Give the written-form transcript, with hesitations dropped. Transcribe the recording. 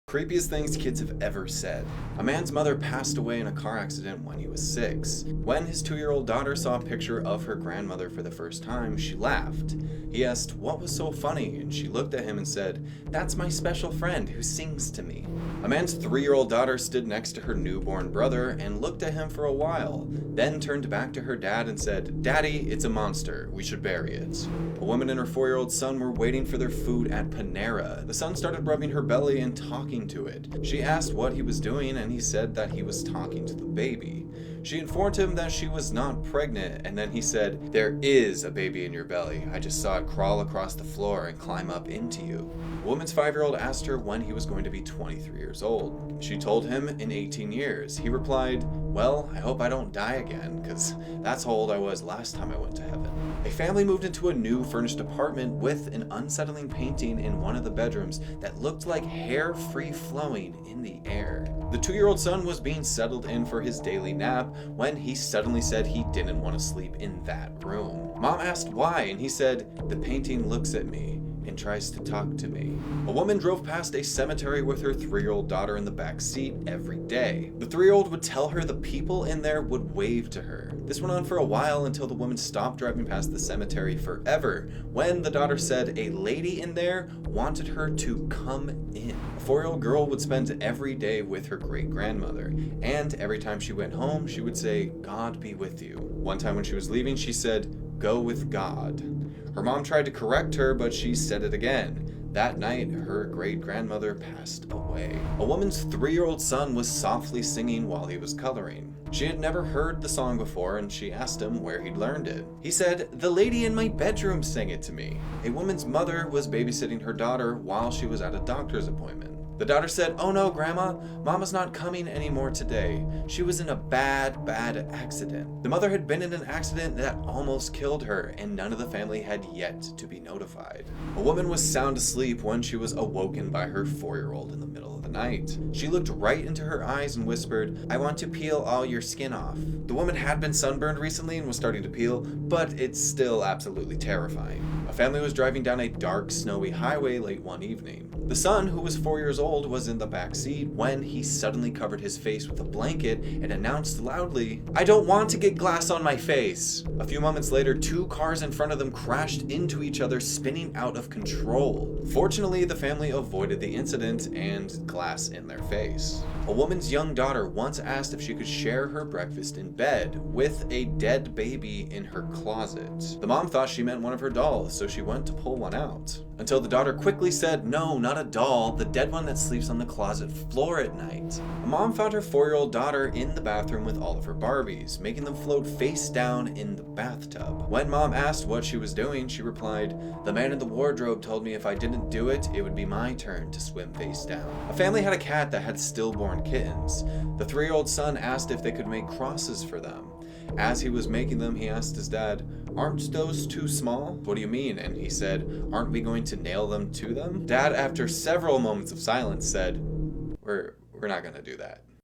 Creepiest things kids have ever said. A man's mother passed away in a car accident when he was 6. When his 2-year-old daughter saw a picture of her grandmother for the first time, she laughed. He asked what was so funny, and she looked at him and said, "That's my special friend who sings to me." A man's 3-year-old daughter stood next to her newborn brother and looked at him for a while, then turned back to her dad and said, "Daddy, it's a monster. We should bury it." A woman and her 4-year-old son were waiting for their food at Panera. The son started rubbing her belly and talking to it. She asked what he was doing, and he said that he was talking to the baby. She informed him that she was not pregnant, and then he said, "There is a baby in your belly. I just saw it crawl across the floor and climb up into you." A woman's 5-year-old asked her when he was going to be 23 years old. She told him in 18 years. He replied, "Well, I hope I don't die again, because that's how old I was last time I went to heaven." A family moved into a new furnished apartment with an unsettling painting in one of the bedrooms that looked like hair free-flowing in the air. The 2-year-old son was being settled in for his daily nap when he suddenly said he didn't want to sleep in that room. Mom asked why, and he said, "The painting looks at me and tries to talk to me." A woman drove past a cemetery with her 3-year-old daughter in the back seat every day. The 3-year-old would tell her the people in there would wave to her. This went on for a while until the woman stopped driving past the cemetery forever, when the daughter said a lady in there wanted her to come in. A 4-year-old girl would spend every day with her great-grandmother, and every time she went home, she would say, "God be with you." One time when she was leaving, she said, "Go with God." Her mom tried to correct her, but she said it again. That night, her great-grandmother passed away. A woman's 3-year-old son was softly singing while he was coloring. She had never heard the song before, and she asked him where he'd learned it. He said, "The lady in my bedroom sang it to me." A woman's mother was babysitting her daughter while she was at a doctor's appointment. The daughter said, "Oh no, Grandma, Mama's not coming anymore today. She was in a bad accident." The mother had been in an accident that almost killed her, and none of the family had yet to be notified. A woman was sound asleep when she was awoken by her 4-year-old in the middle of the night. She looked right into her eyes and whispered, "I want to peel all your skin off." The woman had been sunburned recently and was starting to peel, but it's still absolutely terrifying. A family was driving down a dark, snowy highway late one evening. The son, who was 4 years old, was in the back seat when he suddenly covered his face with a blanket and announced loudly, "I don't want to get glass on my face." A few moments later, 2 cars in front of them crashed into each other, spinning out of control. Fortunately, the family avoided the incident and glass in their face. A woman's young daughter once asked if she could share her breakfast in bed with a dead baby in her closet. The mom thought she meant one of her dolls, so she went to pull one out. Until the daughter quickly said, "No, not a doll, the dead one that sleeps on the closet floor at night." A mom found her 4-year-old daughter in the bathroom with all of her Barbies, making them float face down in the bathtub. When Mom asked what she was doing, she replied, "The man in the wardrobe told me if I didn't do it, it would be my turn to swim face down." A family had a cat that had stillborn kittens. The 3-year-old son asked if they could make crosses for them. As he was making them, he asked his dad, "Aren't those too small?" "What do you mean?" And he said, "Aren't we going to nail them to them?" Dad, after several moments of silence, said, We're not going to do that."